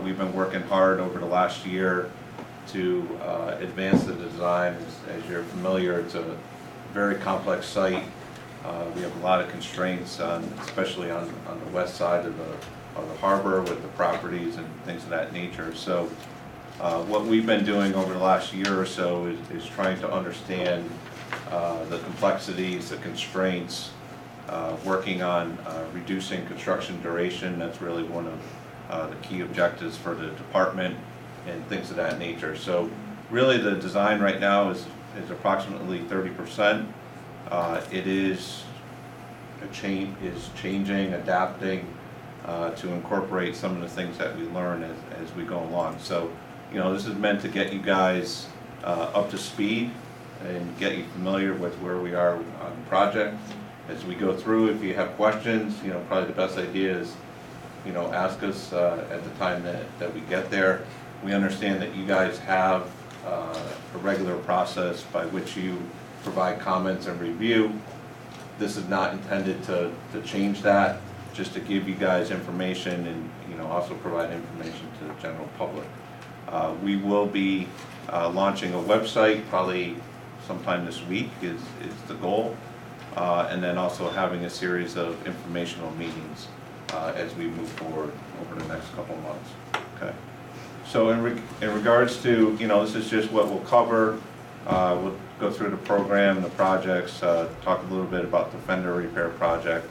we've been working hard over the last year to advance the design. As you're familiar, it's a very complex site. We have a lot of constraints, especially on the west side of the harbor with the properties and things of that nature. So what we've been doing over the last year or so is trying to understand the complexities, the constraints, working on reducing construction duration. That's really one of the key objectives for the department and things of that nature. So really the design right now is approximately 30%. It is changing, adapting to incorporate some of the things that we learn as we go along. So, you know, this is meant to get you guys up to speed and get you familiar with where we are on the project. As we go through, if you have questions, you know, probably the best idea is, you know, ask us at the time that we get there. We understand that you guys have a regular process by which you provide comments and review. This is not intended to change that, just to give you guys information and, you know, also provide information to the general public. We will be launching a website probably sometime this week is the goal, and then also having a series of informational meetings as we move forward over the next couple months. Okay. So in regards to, you know, this is just what we'll cover. We'll go through the program, the projects, talk a little bit about the fender repair project.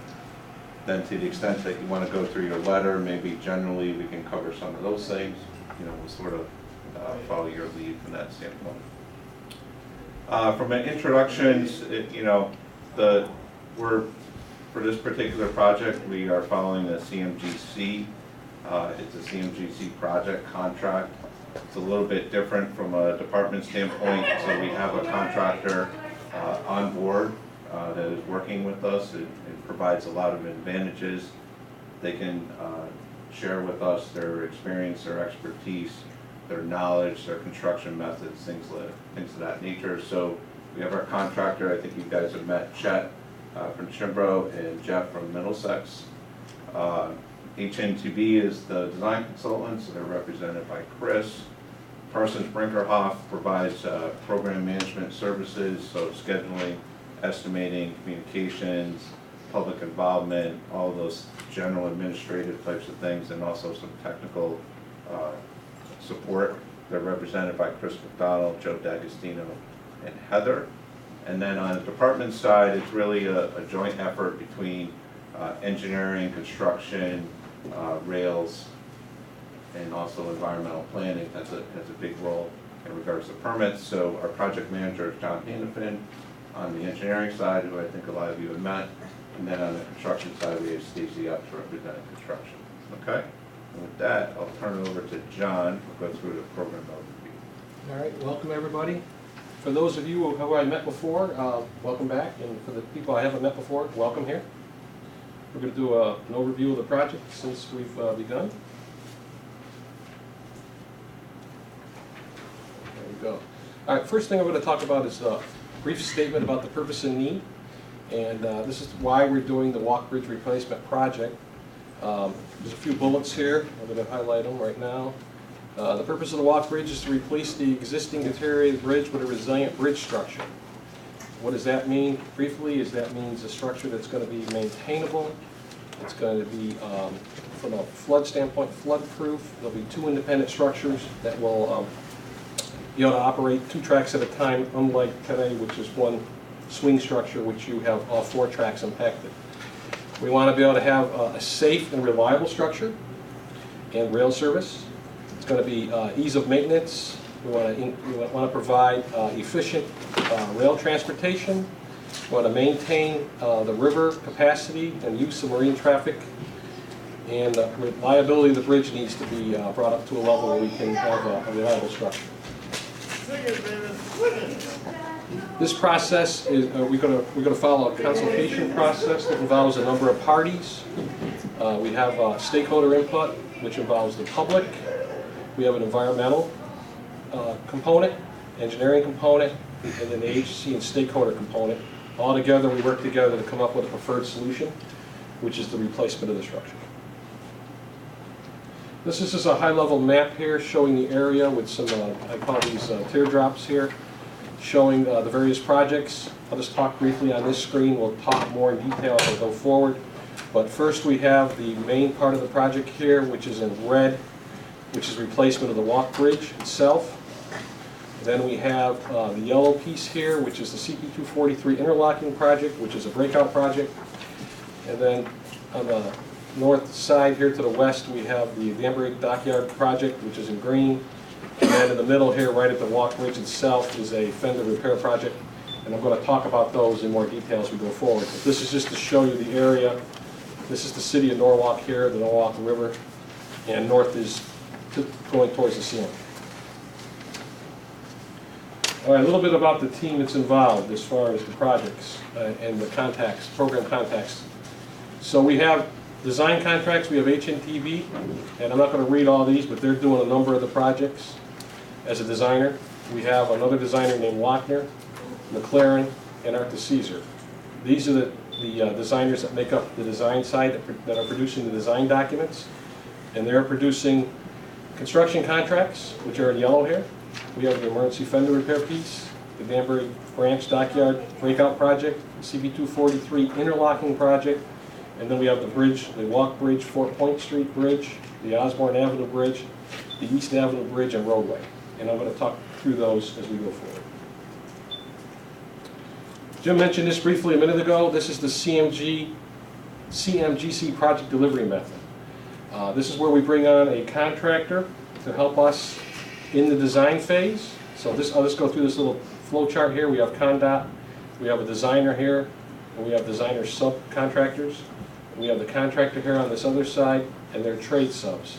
Then to the extent that you want to go through your letter, maybe generally we can cover some of those things. You know, we'll sort of follow your lead from that standpoint. From an introductions, you know, for this particular project, we are following a CMGC. It's a CMGC project contract. It's a little bit different from a department standpoint. So we have a contractor on board that is working with us. It provides a lot of advantages. They can share with us their experience, their expertise, their knowledge, their construction methods, things of that nature. So we have our contractor. I think you guys have met Chet from Chimbro and Jeff from Middlesex. HN2B is the design consultant, so they're represented by Chris. Parsons Brinkerhoff provides program management services, so scheduling, estimating, communications, public involvement, all of those general administrative types of things, and also some technical support. They're represented by Chris McDonald, Joe D'Agostino, and Heather. And then on the department side, it's really a joint effort between engineering, construction, rails, and also environmental planning. That's a big role in regards to permits. So our project manager is John Hannafin on the engineering side, who I think a lot of you have met. And then on the construction side, we have Stacey Epps representing construction. Okay? And with that, I'll turn it over to John who'll go through the program overview. All right, welcome everybody. For those of you who I met before, welcome back. And for the people I haven't met before, welcome here. We're going to do an overview of the project since we've begun. There we go. All right, first thing I'm going to talk about is a brief statement about the purpose and need. And this is why we're doing the walk bridge replacement project. There's a few bullets here. I'm going to highlight them right now. The purpose of the walk bridge is to replace the existing deteriorated bridge with a resilient bridge structure. What does that mean? Briefly, that means a structure that's going to be maintainable. It's going to be, from a flood standpoint, flood-proof. There'll be two independent structures that will be able to operate 2 tracks at a time, unlike today, which is one swing structure, which you have all 4 tracks impacted. We want to be able to have a safe and reliable structure and rail service. It's going to be ease of maintenance. We want to provide efficient rail transportation. We want to maintain the river capacity and use of marine traffic. And reliability of the bridge needs to be brought up to a level where we can have a reliable structure. This process is we're going to follow a consultation process that involves a number of parties. We have stakeholder input, which involves the public. We have an environmental component, engineering component, and then the agency and stakeholder component. All together, we work together to come up with a preferred solution, which is the replacement of the structure. This is just a high-level map here showing the area with some, I call these teardrops here, showing the various projects. I'll just talk briefly on this screen. We'll talk more in detail as I go forward. But first we have the main part of the project here, which is in red, which is replacement of the walk bridge itself. Then we have the yellow piece here, which is the CP243 interlocking project, which is a breakout project. And then on the north side here to the west, we have the Danbury Dockyard project, which is in green. And then in the middle here, right at the walk bridge itself, is a fender repair project. And I'm going to talk about those in more detail as we go forward. But this is just to show you the area. This is the city of Norwalk here, the Norwalk River. And north is going towards the ceiling. All right, a little bit about the team that's involved as far as the projects and the contacts, program contacts. So we have design contracts, we have HNTV, and I'm not going to read all these, but they're doing a number of the projects as a designer. We have another designer named Lochner, McLaren, and Arthur Caesar. These are the designers that make up the design side that are producing the design documents, and they're producing construction contracts, which are in yellow here. We have the emergency fender repair piece, the Danbury Branch Dockyard breakout project, CP243 interlocking project, and then we have the bridge, the walk bridge, Fort Point Street Bridge, the Osborne Avenue Bridge, the East Avenue Bridge and roadway. And I'm going to talk through those as we go forward. Jim mentioned this briefly a minute ago. This is the CMGC project delivery method. This is where we bring on a contractor to help us in the design phase. So I'll just go through this little flow chart here. We have CONDOT, we have a designer here, and we have designer subcontractors. We have the contractor here on this other side, and their trade subs.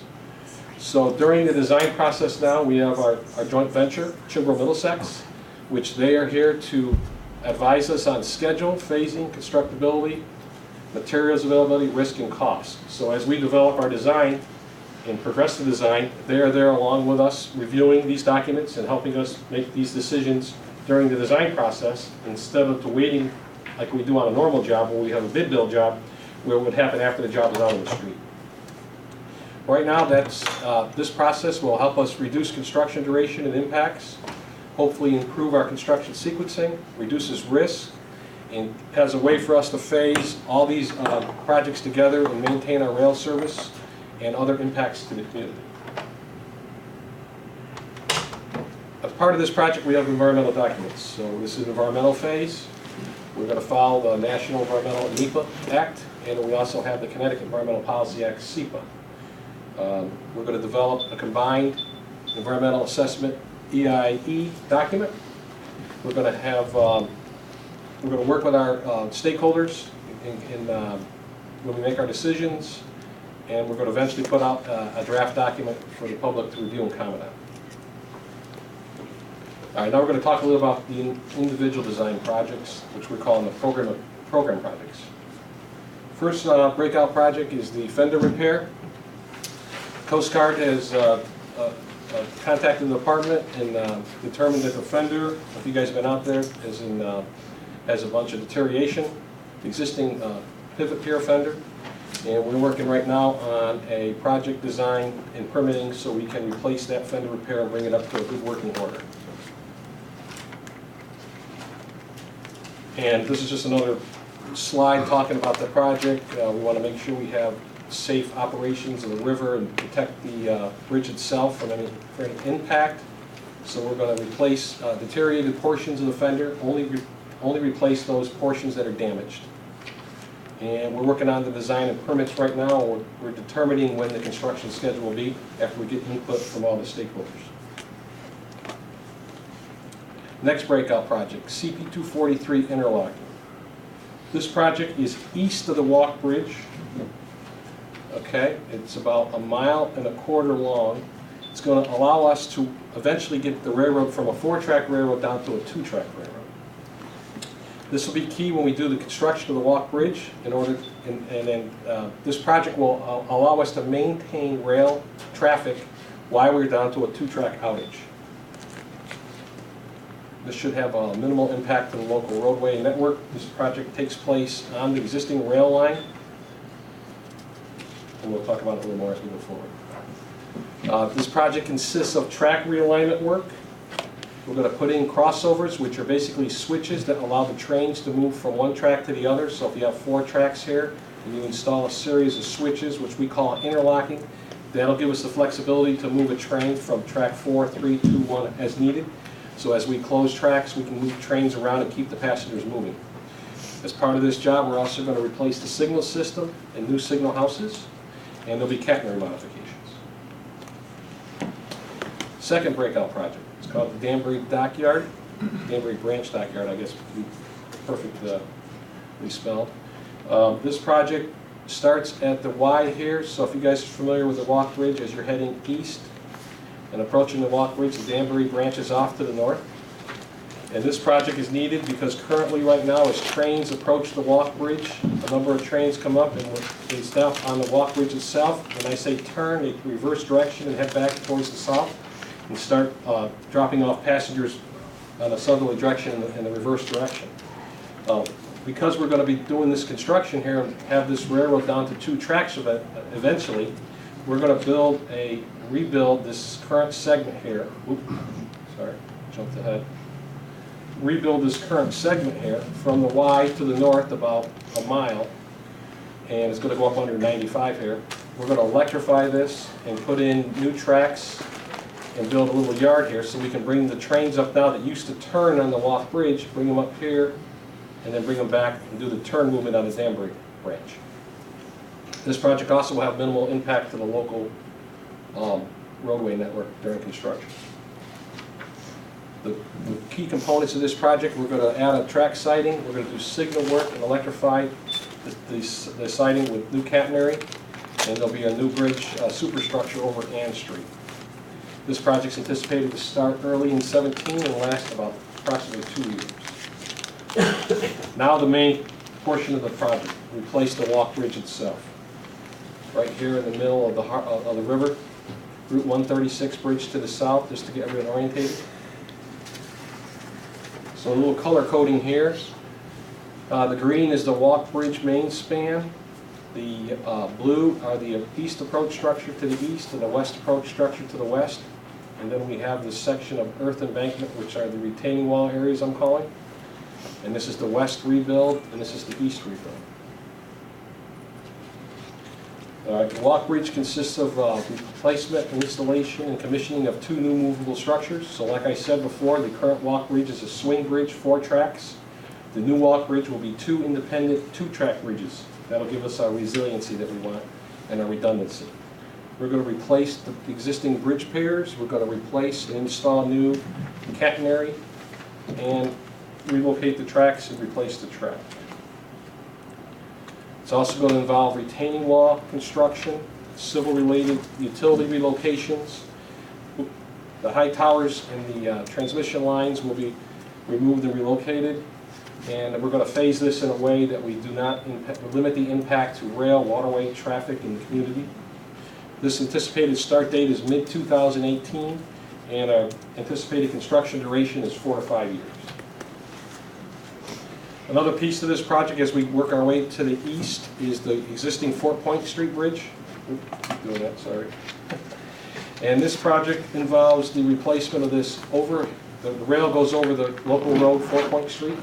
So during the design process now, we have our joint venture, Chimbrow Middlesex, which they are here to advise us on schedule, phasing, constructability, materials availability, risk, and cost. So as we develop our design and progress the design, they are there along with us, reviewing these documents and helping us make these decisions during the design process, instead of waiting like we do on a normal job where we have a bid build job, where it would happen after the job is out on the street. Right now, this process will help us reduce construction duration and impacts, hopefully improve our construction sequencing, reduces risk, and has a way for us to phase all these projects together and maintain our rail service and other impacts to the community. As part of this project, we have environmental documents. So this is the environmental phase. We're going to follow the National Environmental NEPA Act, and we also have the Connecticut Environmental Policy Act, SEPA. We're going to develop a combined environmental assessment EIE document. We're going to have we're going to work with our stakeholders when we make our decisions, and we're going to eventually put out a draft document for the public to review and comment on. All right, now we're going to talk a little about the individual design projects, which we're calling the program projects. First breakout project is the fender repair. Coast Guard has contacted the department and determined that the fender, if you guys have been out there, has a bunch of deterioration, existing pivot pier fender, and we're working right now on a project design and permitting so we can replace that fender repair and bring it up to a good working order. And this is just another slide talking about the project. We want to make sure we have safe operations of the river and protect the bridge itself from any impact. So we're going to replace deteriorated portions of the fender, only replace those portions that are damaged. And we're working on the design and permits right now. We're determining when the construction schedule will be after we get input from all the stakeholders. Next breakout project, CP243 interlocking. This project is east of the walk bridge. Okay, it's about 1.25 miles long. It's going to allow us to eventually get the railroad from a 4-track railroad down to a 2-track railroad. This will be key when we do the construction of the walk bridge. This project will allow us to maintain rail traffic while we're down to a 2-track outage. This should have a minimal impact on the local roadway network. This project takes place on the existing rail line, and we'll talk about it a little more as we go forward. This project consists of track realignment work. We're going to put in crossovers, which are basically switches that allow the trains to move from one track to the other. So if you have 4 tracks here, and you install a series of switches, which we call interlocking, that'll give us the flexibility to move a train from track 4, 3, 2, 1 as needed. So as we close tracks, we can move trains around and keep the passengers moving. As part of this job, we're also going to replace the signal system and new signal houses, and there'll be catenary modifications. Second breakout project. It's called the Danbury Dockyard, Danbury Branch Dockyard, I guess, to be perfectly spelled. This project starts at the Y here, so if you guys are familiar with the walk bridge as you're heading east and approaching the walk bridge, the Danbury branches off to the north. And this project is needed because currently right now as trains approach the walk bridge, a number of trains come up and they stop on the walk bridge itself. When I say turn, they reverse direction and head back towards the south and start dropping off passengers on a southerly direction in the reverse direction. Because we're going to be doing this construction here and have this railroad down to 2 tracks eventually, we're going to rebuild this current segment here. Oops, sorry, jumped ahead. Rebuild this current segment here from the Y to the north about a mile, and it's going to go up under 95 here. We're going to electrify this and put in new tracks and build a little yard here so we can bring the trains up now that used to turn on the walk bridge, bring them up here, and then bring them back and do the turn movement on the Danbury branch. This project also will have minimal impact to the local roadway network during construction. The key components of this project, we're going to add a track siding, we're going to do signal work and electrify the siding with new catenary, and there'll be a new bridge superstructure over Ann Street. This project's anticipated to start early in 2017 and last about approximately 2 years. Now the main portion of the project, replace the walk bridge itself. Right here in the middle of the river, Route 136 bridge to the south, just to get everyone orientated. So a little color coding here. The green is the walk bridge main span. The blue are the east approach structure to the east and the west approach structure to the west. And then we have this section of earth embankment, which are the retaining wall areas I'm calling. And this is the west rebuild, and this is the east rebuild. The walk bridge consists of replacement, installation, and commissioning of 2 new movable structures. So like I said before, the current walk bridge is a swing bridge, 4 tracks. The new walk bridge will be 2 independent 2-track bridges. That'll give us our resiliency that we want and our redundancy. We're going to replace the existing bridge pairs. We're going to replace and install new catenary and relocate the tracks and replace the track. It's also going to involve retaining wall construction, civil-related utility relocations. The high towers and the transmission lines will be removed and relocated. And we're going to phase this in a way that we do not limit the impact to rail, waterway, traffic, and the community. This anticipated start date is mid-2018, and our anticipated construction duration is 4 to 5 years. Another piece to this project as we work our way to the east is the existing Fort Point Street Bridge. Oops, keep doing that, sorry. And this project involves the replacement of this the rail goes over the local road, Fort Point Street.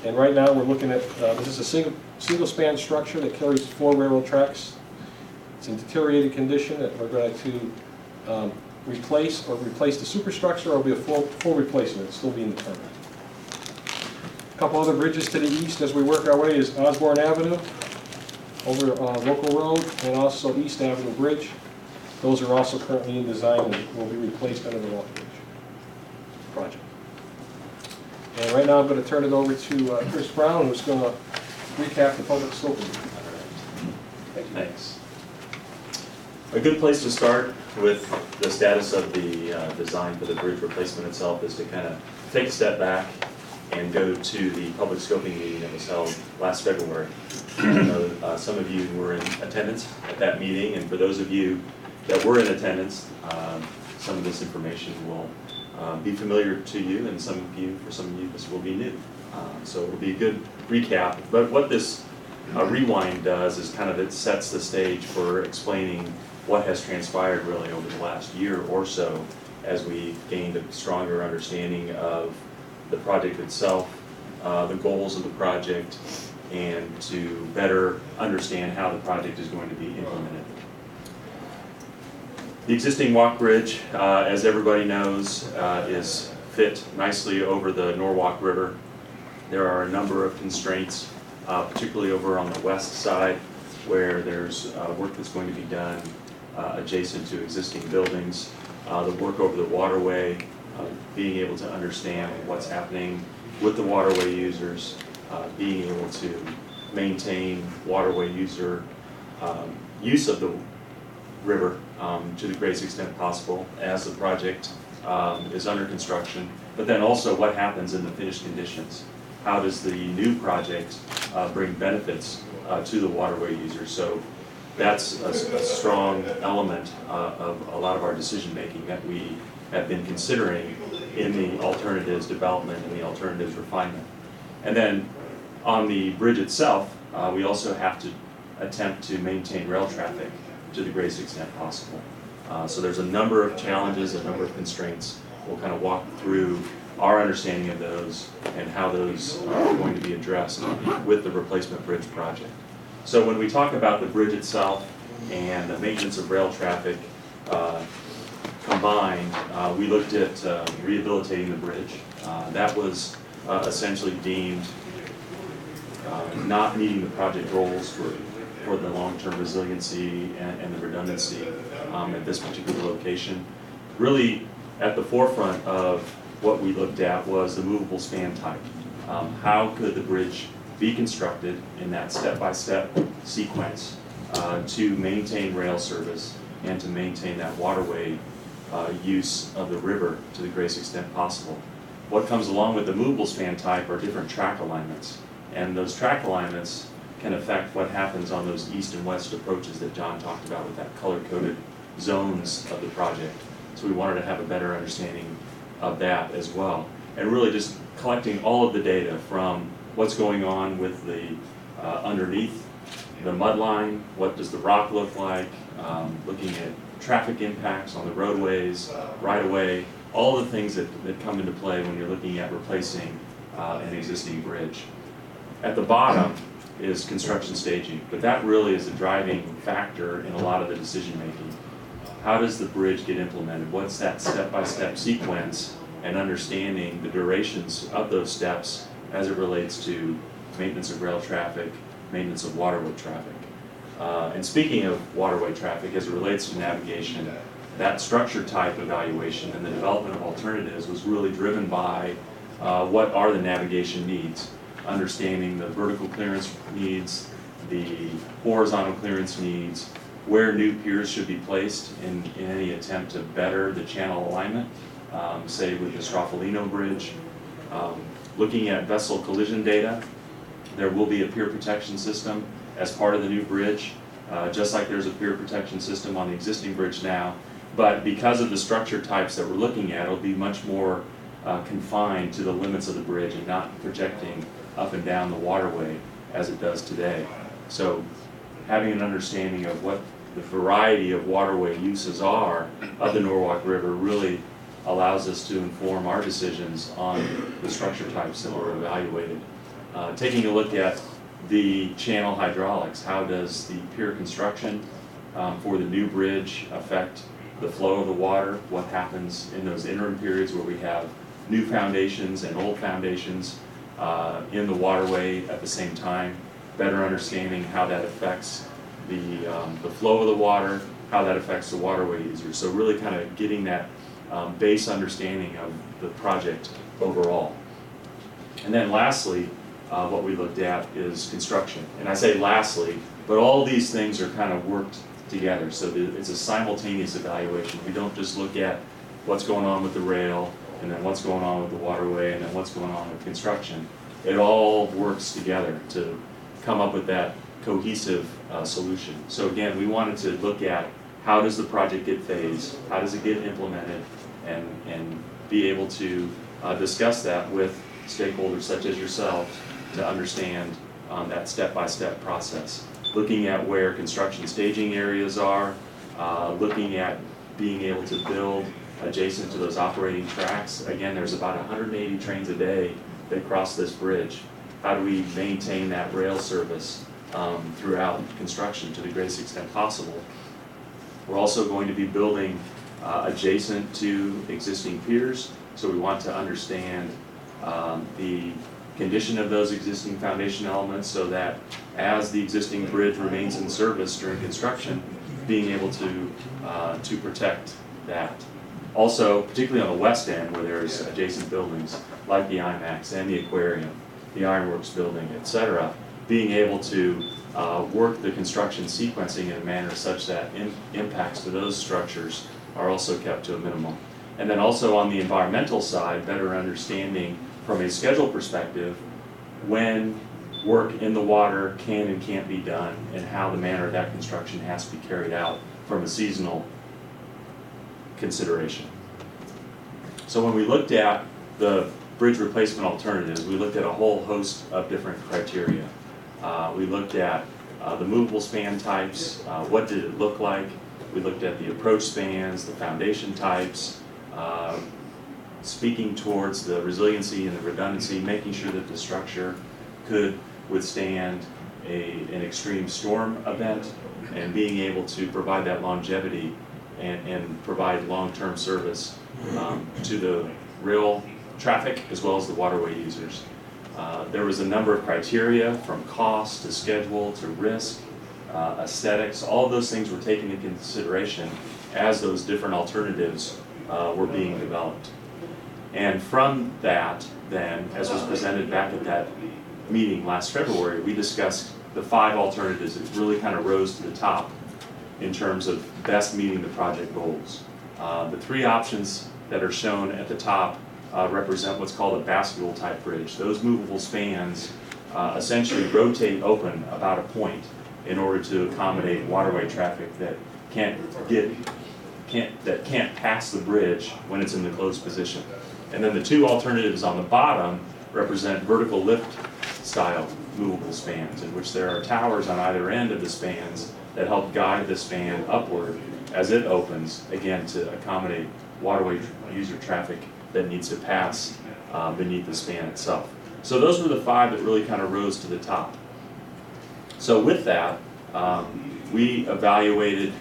And right now we're looking at, this is a single span structure that carries 4 railroad tracks. It's in deteriorated condition that we're going to replace the superstructure, or it'll be a full replacement. It's still being determined. A couple other bridges to the east as we work our way is Osborne Avenue over local road, and also East Avenue Bridge. Those are also currently in design and will be replaced under the walk bridge project. And right now I'm going to turn it over to Chris Brown, who's going to recap the public scoping. Thank you. Thanks. A good place to start with the status of the design for the bridge replacement itself is to kind of take a step back and go to the public scoping meeting that was held last February. I know some of you were in attendance at that meeting, and for those of you that were in attendance, some of this information will be familiar to you, and for some of you, this will be new. So it will be a good recap. But what this rewind does is kind of it sets the stage for explaining what has transpired really over the last year or so as we gained a stronger understanding of the project itself, the goals of the project, and to better understand how the project is going to be implemented. The existing walk bridge, as everybody knows, is fit nicely over the Norwalk River. There are a number of constraints, particularly over on the west side, where there's work that's going to be done adjacent to existing buildings. The work over the waterway, being able to understand what's happening with the waterway users, being able to maintain waterway user use of the river to the greatest extent possible as the project is under construction, but then also what happens in the finished conditions. How does the new project bring benefits to the waterway users? So that's a strong element of a lot of our decision making that we have been considering in the alternatives development and the alternatives refinement. And then on the bridge itself, we also have to attempt to maintain rail traffic to the greatest extent possible. So there's a number of challenges, a number of constraints. We'll kind of walk through our understanding of those and how those are going to be addressed with the replacement bridge project. So when we talk about the bridge itself and the maintenance of rail traffic combined, we looked at rehabilitating the bridge. That was essentially deemed not meeting the project goals for the long-term resiliency and the redundancy at this particular location. Really at the forefront of what we looked at was the movable span type. How could the bridge be constructed in that step-by-step sequence to maintain rail service and to maintain that waterway use of the river to the greatest extent possible. What comes along with the movable span type are different track alignments, and those track alignments can affect what happens on those east and west approaches that John talked about with that color-coded zones of the project. So we wanted to have a better understanding of that as well, and really just collecting all of the data from what's going on with the underneath the mud line, what does the rock look like, looking at traffic impacts on the roadways, right-of-way, all the things that come into play when you're looking at replacing an existing bridge. At the bottom is construction staging, but that really is a driving factor in a lot of the decision making. How does the bridge get implemented? What's that step-by-step sequence, and understanding the durations of those steps as it relates to maintenance of rail traffic, maintenance of waterway traffic. And speaking of waterway traffic, as it relates to navigation, that structure type evaluation and the development of alternatives was really driven by what are the navigation needs, understanding the vertical clearance needs, the horizontal clearance needs, where new piers should be placed in any attempt to better the channel alignment, say with the Straffolino Bridge. Looking at vessel collision data, there will be a pier protection system as part of the new bridge, just like there's a pier protection system on the existing bridge now. But because of the structure types that we're looking at, it'll be much more confined to the limits of the bridge and not projecting up and down the waterway as it does today. So having an understanding of what the variety of waterway uses are of the Norwalk River really allows us to inform our decisions on the structure types that were evaluated. Taking a look at the channel hydraulics, how does the pier construction for the new bridge affect the flow of the water? What happens in those interim periods where we have new foundations and old foundations in the waterway at the same time? Better understanding how that affects the flow of the water, how that affects the waterway users. So really kind of getting that base understanding of the project overall. And then lastly, what we looked at is construction. And I say lastly, but all these things are kind of worked together. So it's a simultaneous evaluation. We don't just look at what's going on with the rail, and then what's going on with the waterway, and then what's going on with construction. It all works together to come up with that cohesive solution. So again, we wanted to look at how does the project get phased, how does it get implemented, and be able to discuss that with stakeholders such as yourselves to understand that step-by-step process. Looking at where construction staging areas are, looking at being able to build adjacent to those operating tracks. Again, there's about 180 trains a day that cross this bridge. How do we maintain that rail service throughout construction to the greatest extent possible? We're also going to be building adjacent to existing piers, so we want to understand the condition of those existing foundation elements so that as the existing bridge remains in service during construction, being able to protect that. Also, particularly on the west end where there's adjacent buildings like the IMAX and the aquarium, the Ironworks building, etc., being able to work the construction sequencing in a manner such that impacts to those structures are also kept to a minimum. And then also on the environmental side, better understanding from a schedule perspective when work in the water can and can't be done and how the manner that construction has to be carried out from a seasonal consideration. So when we looked at the bridge replacement alternatives, we looked at a whole host of different criteria. We looked at the movable span types, what did it look like? We looked at the approach spans, the foundation types, speaking towards the resiliency and the redundancy, making sure that the structure could withstand an extreme storm event and being able to provide that longevity and provide long-term service to the rail traffic as well as the waterway users. There was a number of criteria from cost to schedule to risk, aesthetics. All of those things were taken into consideration as those different alternatives were being developed. And from that, then, as was presented back at that meeting last February, we discussed the 5 alternatives that really kind of rose to the top in terms of best meeting the project goals. The 3 options that are shown at the top represent what's called a bascule type bridge. Those movable spans essentially rotate open about a point in order to accommodate waterway traffic that can't pass the bridge when it's in the closed position. And then the 2 alternatives on the bottom represent vertical lift style movable spans, in which there are towers on either end of the spans that help guide the span upward as it opens, again to accommodate waterway user traffic that needs to pass beneath the span itself. So those were the 5 that really kind of rose to the top. So with that, we evaluated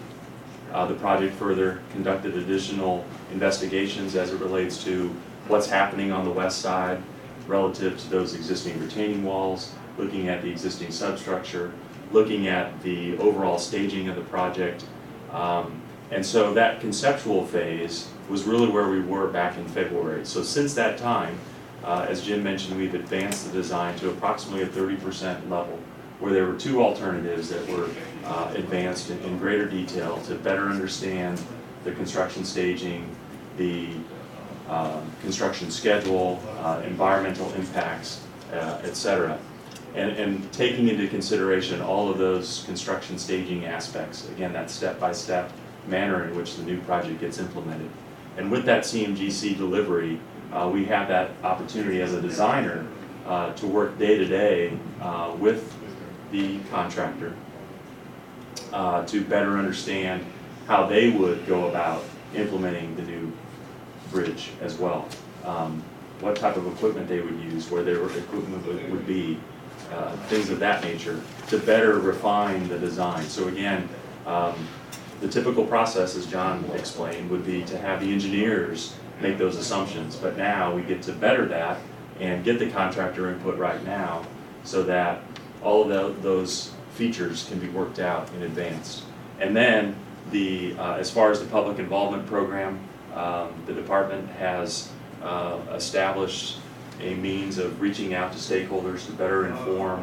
the project further, conducted additional investigations as it relates to what's happening on the west side relative to those existing retaining walls, looking at the existing substructure, looking at the overall staging of the project. And so that conceptual phase was really where we were back in February. So since that time, as Jim mentioned, we've advanced the design to approximately a 30% level, where there were 2 alternatives that were advanced in greater detail to better understand the construction staging, the construction schedule, environmental impacts, etc. And taking into consideration all of those construction staging aspects, again, that step-by-step manner in which the new project gets implemented. And with that CMGC delivery, we have that opportunity as a designer to work day-to-day with the contractor to better understand how they would go about implementing the new bridge as well. What type of equipment they would use, where their equipment would be, things of that nature, to better refine the design. So again, the typical process, as John explained, would be to have the engineers make those assumptions, but now we get to better that and get the contractor input right now so that all of those features can be worked out in advance. And then as far as the public involvement program, the department has established a means of reaching out to stakeholders to better inform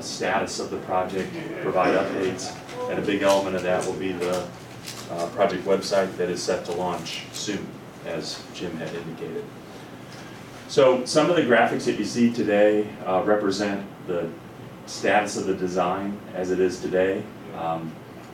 status of the project, provide updates, and a big element of that will be the project website that is set to launch soon, as Jim had indicated. So some of the graphics that you see today represent the status of the design as it is today.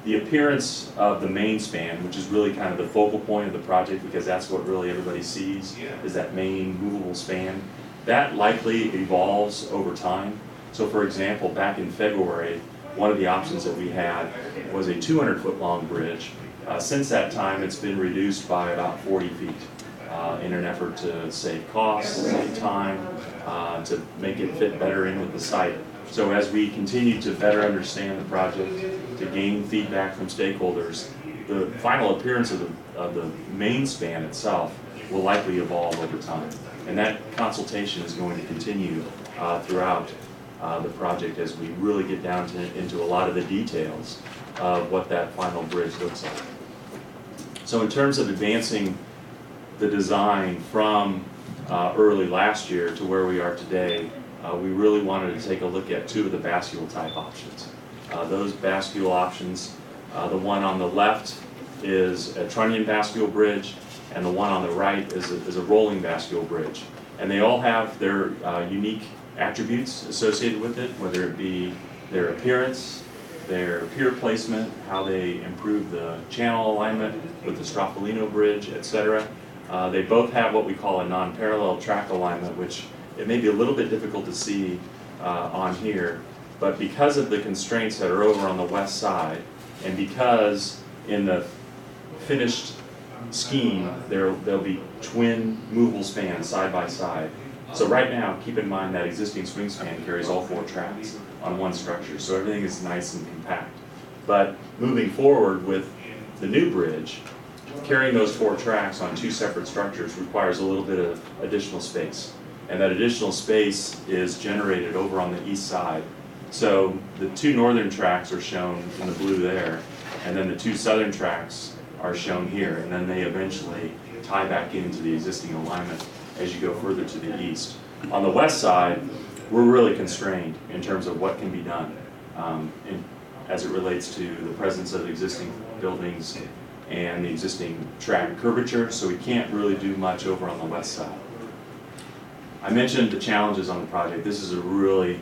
The appearance of the main span, which is really kind of the focal point of the project because that's what really everybody sees, is that main movable span. That likely evolves over time. So for example, back in February, one of the options that we had was a 200-foot long bridge Since that time, it's been reduced by about 40 feet in an effort to save costs, save time, to make it fit better in with the site. So as we continue to better understand the project, to gain feedback from stakeholders, the final appearance of the main span itself will likely evolve over time. And that consultation is going to continue throughout the project as we really get down into a lot of the details of what that final bridge looks like. So in terms of advancing the design from early last year to where we are today, we really wanted to take a look at two of the bascule type options. Those bascule options, the one on the left is a trunnion bascule bridge, and the one on the right is a rolling bascule bridge. And they all have their unique attributes associated with it, whether it be their appearance, their pier placement, how they improve the channel alignment with the Stroffolino Bridge, etc. They both have what we call a non-parallel track alignment, which it may be a little bit difficult to see on here, but because of the constraints that are over on the west side, and because in the finished scheme there'll be twin movable spans side by side. So right now, keep in mind that existing swing span carries all 4 tracks on one structure, so everything is nice and compact. But moving forward with the new bridge, carrying those 4 tracks on 2 separate structures requires a little bit of additional space. And that additional space is generated over on the east side. So the 2 northern tracks are shown in the blue there, and then the 2 southern tracks are shown here, and then they eventually tie back into the existing alignment as you go further to the east. On the west side, we're really constrained in terms of what can be done as it relates to the presence of existing buildings and the existing track curvature, so we can't really do much over on the west side. I mentioned the challenges on the project. This is a really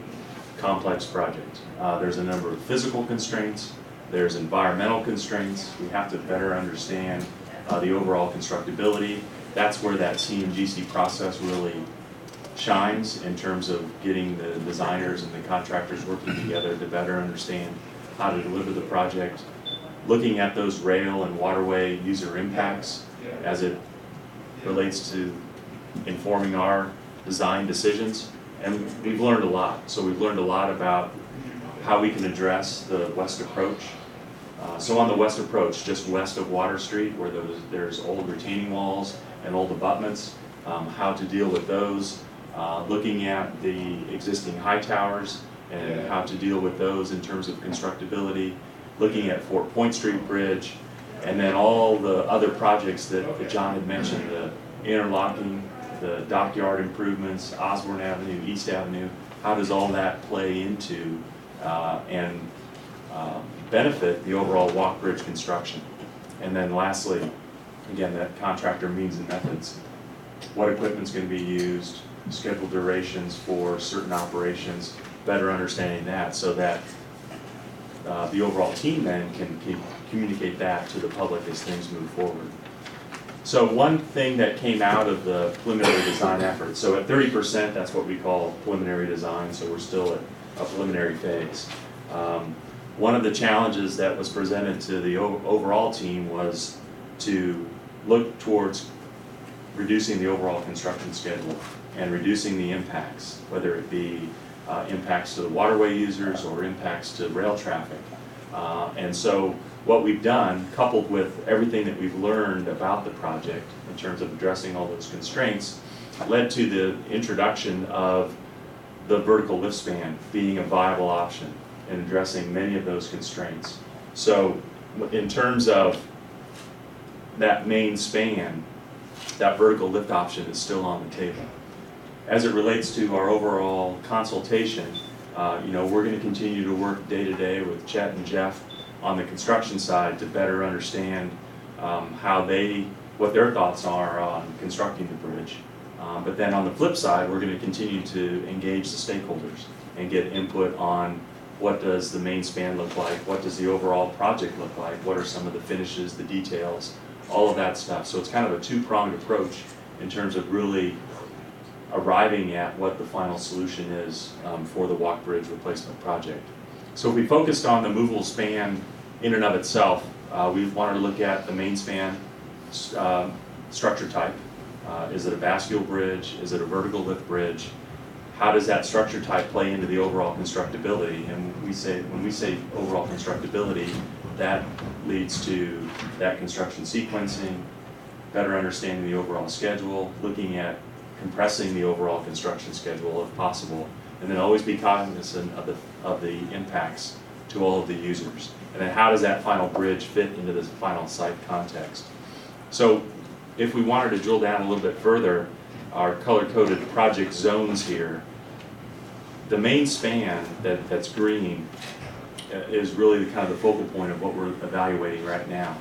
complex project. There's a number of physical constraints, there's environmental constraints. We have to better understand the overall constructability. That's where that CMGC process really shines in terms of getting the designers and the contractors working together to better understand how to deliver the project, looking at those rail and waterway user impacts as it relates to informing our design decisions. And we've learned a lot. So we've learned a lot about how we can address the west approach. So on the west approach, just west of Water Street, where there's old retaining walls and old abutments, how to deal with those, looking at the existing high towers and how to deal with those in terms of constructability, looking at Fort Point Street Bridge, and then all the other projects that John had mentioned, the interlocking, the dockyard improvements, Osborne Avenue, East Avenue. How does all that play into and benefit the overall walk bridge construction? And then lastly, again, that contractor means and methods. What equipment's going to be used, scheduled durations for certain operations, better understanding that so that the overall team then can communicate that to the public as things move forward. So one thing that came out of the preliminary design effort, so at 30%, that's what we call preliminary design, so we're still at a preliminary phase. One of the challenges that was presented to the overall team was to look towards reducing the overall construction schedule and reducing the impacts, whether it be impacts to the waterway users or impacts to rail traffic. And so what we've done, coupled with everything that we've learned about the project in terms of addressing all those constraints, led to the introduction of the vertical lift span being a viable option in addressing many of those constraints. So in terms of that main span, that vertical lift option is still on the table. As it relates to our overall consultation, we're going to continue to work day to day with Chet and Jeff on the construction side to better understand what their thoughts are on constructing the bridge. But then on the flip side, we're going to continue to engage the stakeholders and get input on what does the main span look like, what does the overall project look like, what are some of the finishes, the details, all of that stuff. So it's kind of a two-pronged approach in terms of really arriving at what the final solution is for the walk bridge replacement project. So if we focused on the movable span in and of itself, We wanted to look at the main span structure type. Is it a bascule bridge? Is it a vertical lift bridge? How does that structure type play into the overall constructability? And when we say overall constructability, that leads to that construction sequencing, better understanding the overall schedule, looking at compressing the overall construction schedule if possible, and then always be cognizant of the impacts to all of the users. And then how does that final bridge fit into the final site context? So if we wanted to drill down a little bit further, our color-coded project zones here, the main span that's green is really the kind of the focal point of what we're evaluating right now.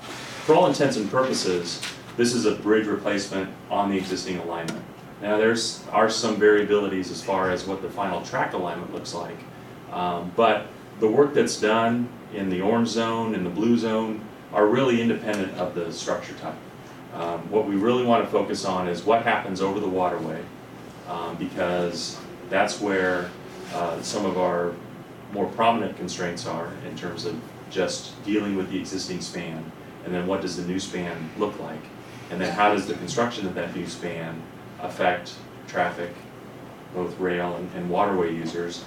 For all intents and purposes, this is a bridge replacement on the existing alignment. Now are some variabilities as far as what the final track alignment looks like, but the work that's done in the orange zone and the blue zone are really independent of the structure type. What we really want to focus on is what happens over the waterway, because that's where some of our more prominent constraints are in terms of just dealing with the existing span, and then what does the new span look like, and then how does the construction of that new span affect traffic, both rail and waterway users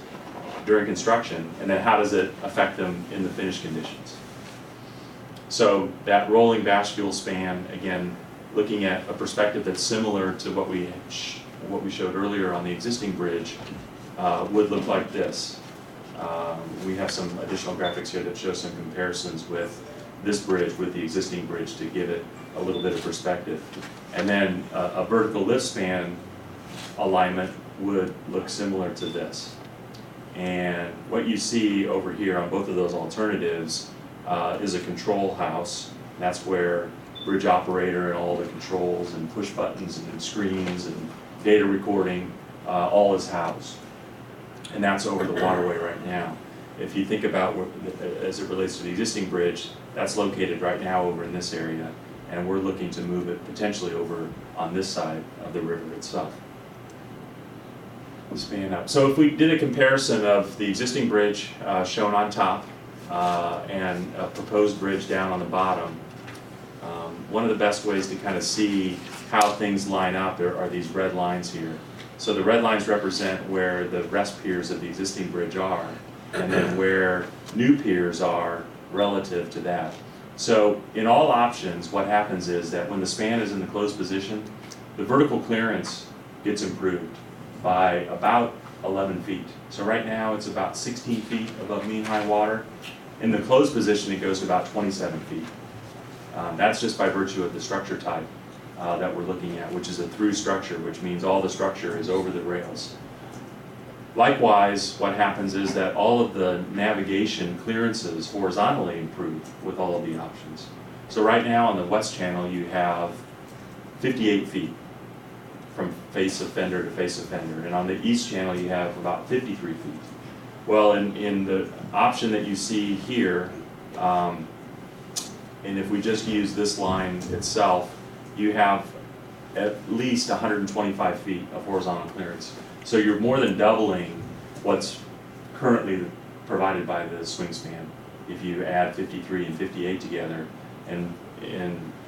during construction, and then how does it affect them in the finished conditions. So that rolling bascule span, again, looking at a perspective that's similar to what we showed earlier on the existing bridge, would look like this. We have some additional graphics here that show some comparisons with this bridge with the existing bridge to give it a little bit of perspective. And then a vertical lift span alignment would look similar to this. And what you see over here on both of those alternatives is a control house. That's where bridge operator and all the controls and push buttons and screens and data recording all is housed. And that's over the waterway right now. If you think about as it relates to the existing bridge, that's located right now over in this area, and we're looking to move it potentially over on this side of the river itself. Span up. So if we did a comparison of the existing bridge shown on top and a proposed bridge down on the bottom, one of the best ways to kind of see how things line up are these red lines here. So the red lines represent where the rest piers of the existing bridge are, and then where new piers are relative to that. So in all options, what happens is that when the span is in the closed position, the vertical clearance gets improved by about 11 feet. So right now it's about 16 feet above mean high water. In the closed position, it goes to about 27 feet. That's just by virtue of the structure type that we're looking at, which is a through structure, which means all the structure is over the rails. Likewise, what happens is that all of the navigation clearances horizontally improve with all of the options. So right now on the west channel, you have 58 feet from face of fender to face of fender, and on the east channel, you have about 53 feet. Well, in the option that you see here, and if we just use this line itself, you have at least 125 feet of horizontal clearance. So you're more than doubling what's currently provided by the swing span. If you add 53 and 58 together, and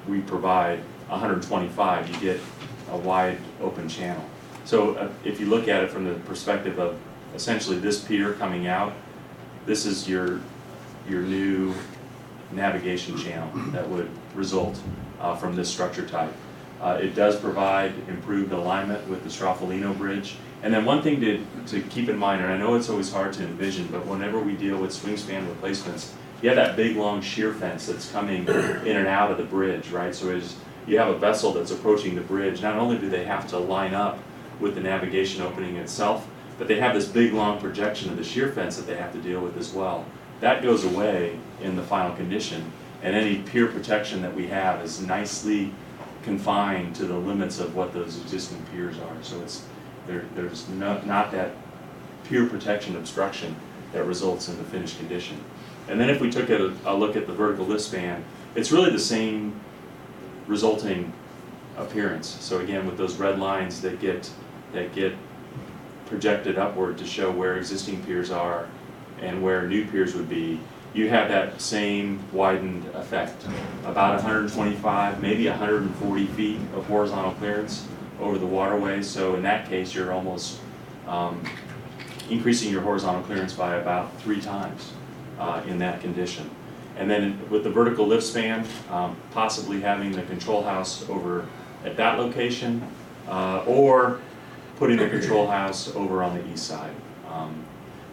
we provide 125, you get a wide open channel. So if you look at it from the perspective of essentially this pier coming out, this is your new navigation channel that would result from this structure type. It does provide improved alignment with the Straffolino Bridge. And then one thing to keep in mind, and I know it's always hard to envision, but whenever we deal with swing span replacements, you have that big long shear fence that's coming in and out of the bridge, right? So as you have a vessel that's approaching the bridge, not only do they have to line up with the navigation opening itself, but they have this big long projection of the shear fence that they have to deal with as well. That goes away in the final condition, and any pier protection that we have is nicely confined to the limits of what those existing piers are. So there's not that pier protection obstruction that results in the finished condition. And then if we took a look at the vertical lift span, it's really the same resulting appearance. So again, with those red lines that get projected upward to show where existing piers are and where new piers would be, you have that same widened effect. About 125, maybe 140 feet of horizontal clearance over the waterway. So in that case, you're almost increasing your horizontal clearance by about 3 times in that condition. And then with the vertical lift span, possibly having the control house over at that location, or putting the control house over on the east side.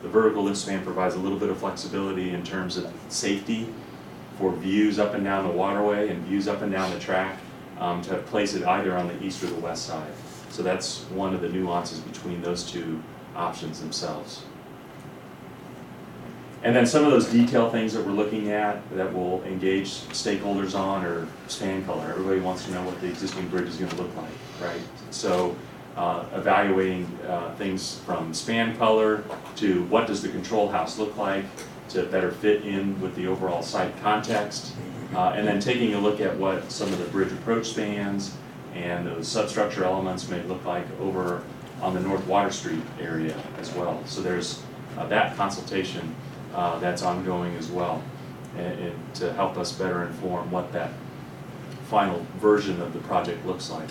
The vertical lift span provides a little bit of flexibility in terms of safety for views up and down the waterway and views up and down the track, to place it either on the east or the west side. So that's one of the nuances between those two options themselves. And then some of those detail things that we're looking at that will engage stakeholders on are span color. Everybody wants to know what the existing bridge is going to look like, right? So evaluating things from span color to what does the control house look like to better fit in with the overall site context, and then taking a look at what some of the bridge approach spans and those substructure elements may look like over on the North Water Street area as well. So there's that consultation that's ongoing as well, and to help us better inform what that final version of the project looks like.